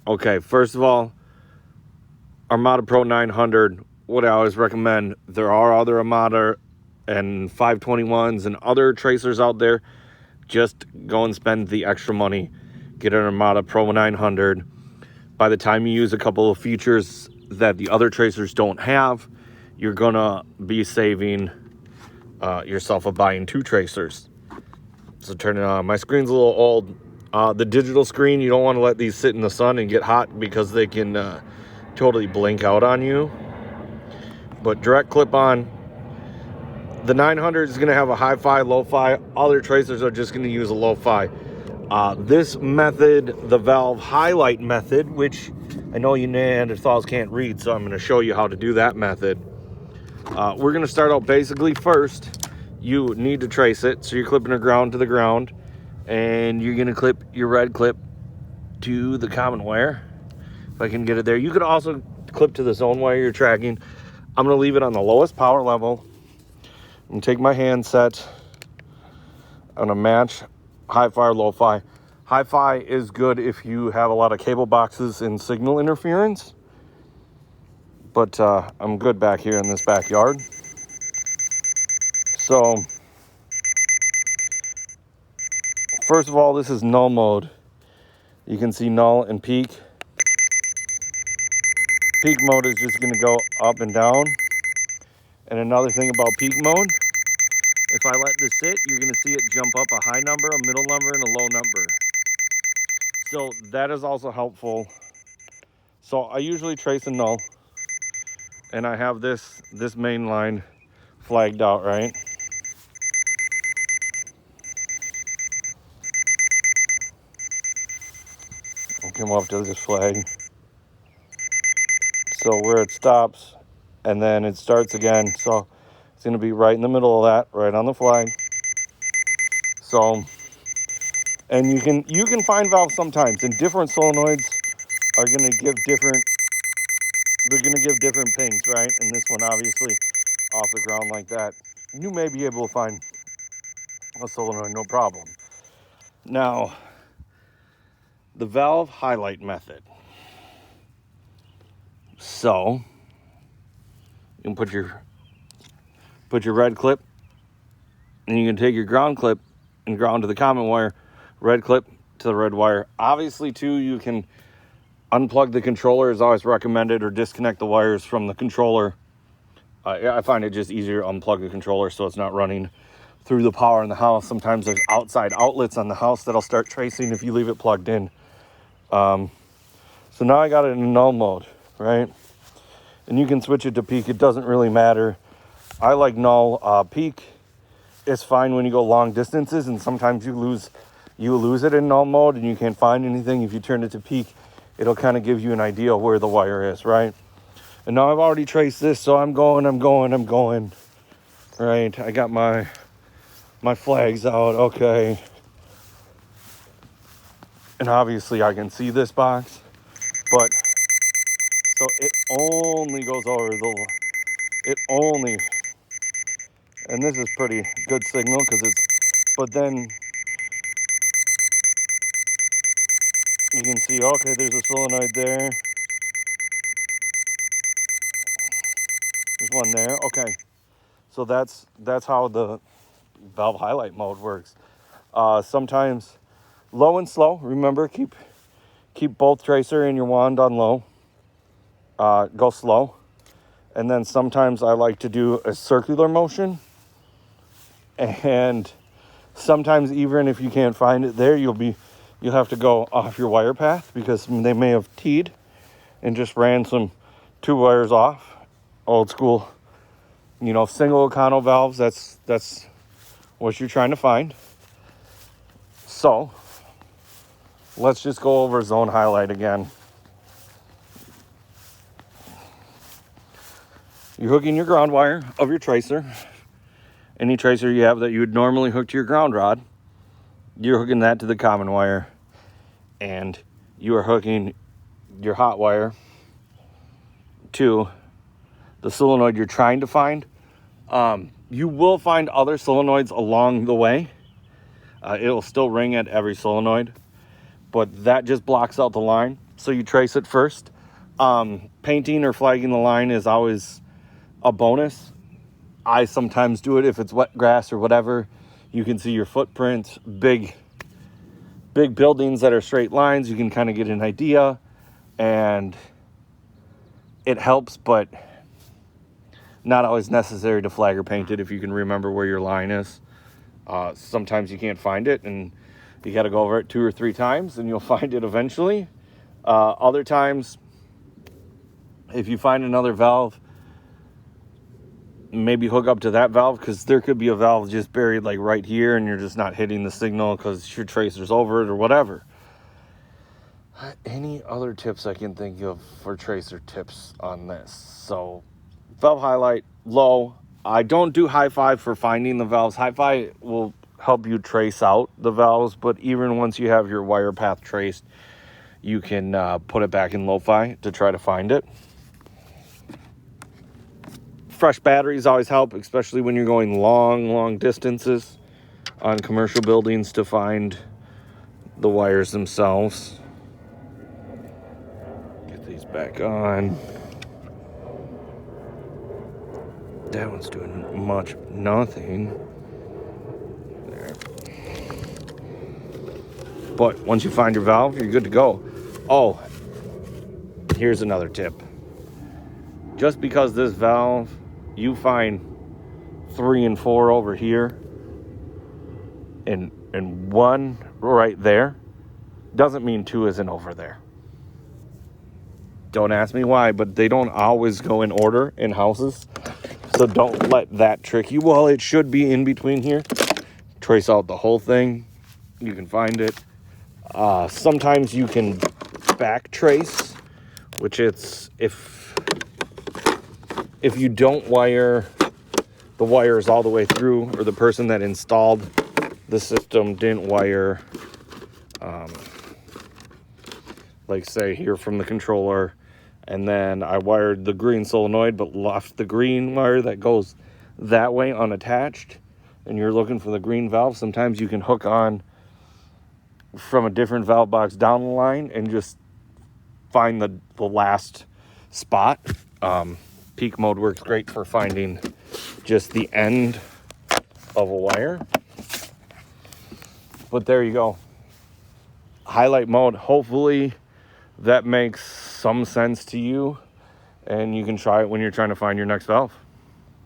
Okay, first of all, Armada Pro 900, what I always recommend, there are other Armada and 521s and other tracers out there. Just go and spend the extra money. Get an Armada Pro 900. By the time you use a couple of features that the other tracers don't have, you're gonna be saving yourself of buying two tracers. So turn it on. My screen's a little old. The digital screen, you don't want to let these sit in the sun and get hot because they can totally blink out on you. But direct clip on. The 900 is going to have a hi-fi, low-fi. Other tracers are just going to use a low-fi. This method, the valve highlight method, which I know you Neanderthals can't read, so I'm going to show you how to do that method. We're going to start out basically first. You need to trace it, so you're clipping the ground to the ground, and you're going to clip your red clip to the common wire. If I can get it there. You could also clip to the zone wire you're tracking. I'm going to leave it on the lowest power level. I'm going to take my handset. I'm going to match hi-fi or low-fi. Hi-fi is good if you have a lot of cable boxes and signal interference. But I'm good back here in this backyard. So, first of all, this is null mode. You can see null and peak. Peak mode is just going to go up and down. And another thing about peak mode, if I let this sit, you're going to see it jump up a high number, a middle number, and a low number. So that is also helpful. So I usually trace a null, and I have this main line flagged out, right? I'll come up to this flag. So where it stops, and then it starts again. So it's going to be right in the middle of that, right on the flag. So, and you can find valves sometimes, and different solenoids are going to give different. They're going to give different pings, right? And this one, obviously, off the ground like that, you may be able to find a solenoid, no problem. Now, the valve highlight method. So, you can put your red clip, and you can take your ground clip and ground to the common wire, red clip to the red wire. Obviously, too, you can unplug the controller is always recommended, or disconnect the wires from the controller. I find it just easier to unplug the controller so it's not running through the power in the house. Sometimes there's outside outlets on the house that'll start tracing if you leave it plugged in. So now I got it in null mode, right? And you can switch it to peak. It doesn't really matter. I like null. Peak is fine when you go long distances, and sometimes you lose it in null mode and you can't find anything. If you turn it to peak, it'll kind of give you an idea of where the wire is, right? And now I've already traced this, so I'm going. Right, I got my flags out, okay. And obviously I can see this box, but so it only goes over and this is pretty good signal but then you can see, okay, there's a solenoid there. There's one there, okay. So that's how the valve highlight mode works. Sometimes low and slow. Remember, keep both tracer and your wand on low. Go slow. And then sometimes I like to do a circular motion. And sometimes even if you can't find it there, you'll have to go off your wire path because they may have teed and just ran two wires off. Old school, single Econo valves. That's what you're trying to find. So let's just go over zone highlight again. You're hooking your ground wire of your tracer. Any tracer you have that you would normally hook to your ground rod, you're hooking that to the common wire, and you are hooking your hot wire to the solenoid you're trying to find. You will find other solenoids along the way. It'll still ring at every solenoid, but that just blocks out the line. so you trace it first. Painting or flagging the line is always a bonus. I sometimes do it if it's wet grass or whatever. You can see your footprint. Big buildings that are straight lines, you can kind of get an idea, and it helps, but not always necessary to flag or paint it if you can remember where your line is. Sometimes you can't find it, and you got to go over it 2 or 3 times, and you'll find it eventually. Other times, if you find another valve, maybe hook up to that valve, because there could be a valve just buried like right here, and you're just not hitting the signal because your tracer's over it or whatever. Any other tips I can think of for tracer tips on this? So, valve highlight, low. I don't do high five for finding the valves. High five will help you trace out the valves, but even once you have your wire path traced, you can put it back in lo-fi to try to find it. Fresh batteries always help, especially when you're going long distances on commercial buildings to find the wires themselves. Get these back on. That one's doing nothing. There. But once you find your valve, you're good to go. Oh, here's another tip. Just because this valve, you find 3 and 4 over here and 1 right there, doesn't mean 2 isn't over there. Don't ask me why, but they don't always go in order in houses. So don't let that trick you. Well, it should be in between here. Trace out the whole thing. You can find it. Sometimes you can back trace, which it's if you don't wire the wires all the way through, or the person that installed the system didn't wire, like say here from the controller, and then I wired the green solenoid but left the green wire that goes that way unattached, and you're looking for the green valve, sometimes you can hook on from a different valve box down the line and just find the last spot. Peak mode works great for finding just the end of a wire. But there you go. Highlight mode. Hopefully that makes some sense to you, and you can try it when you're trying to find your next valve.